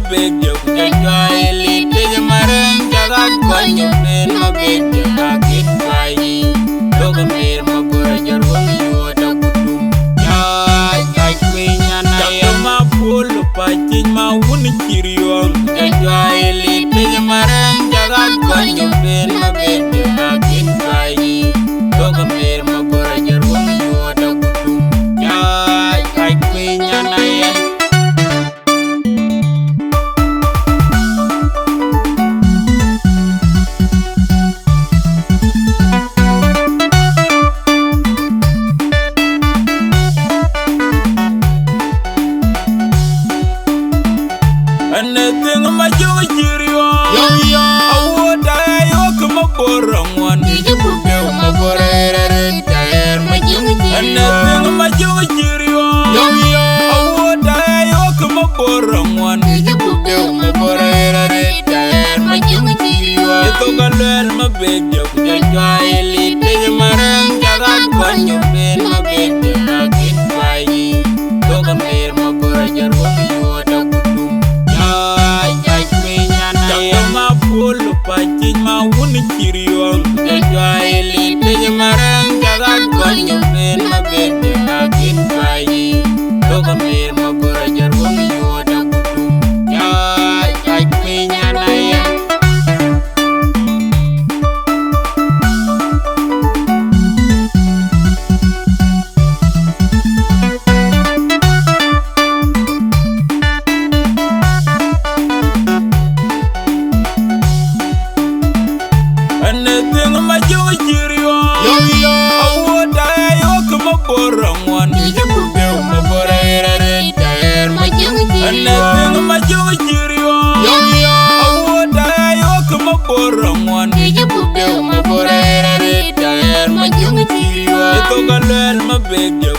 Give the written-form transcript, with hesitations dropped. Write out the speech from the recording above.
big yo jajwa elite marang jagat konyo men ma big yo kakit bayi doga mer ma bura jarwang yo da kutum jai kai kwinya na ya ma polo pachin ma wuni kiriyo jajwa elite marang jagat konyo men ma big yo kakit bayi doga mer ma bura jarwang yo da kutum jai kai kwinya na ya anything ma jo jiriyo yo awoda yo kuma borong wan yo ma borere taer ma jo anything ma jo jiriyo yo awoda yo kuma borong wan yo ma borere taer ma jo jiriyo to galel ma beg yo jajwa elite marang jagat konyo ben ma beg yo akit bayi to gamer ma borajar wa yo da polo pachin ma wuni kiriyo jajwa elite marang jagat konyo men ma bede akit bayi doga mer ma borajar wa yo da kutum jai kai kwinya na ya anything ma jo jiriyo yo awoda yo kuma borong wan yo ma borere taer ma jo anything ma jo jiriyo yo awoda yo kuma borong wan yo ma borere taer ma jo jiriyo to galel ma beg yo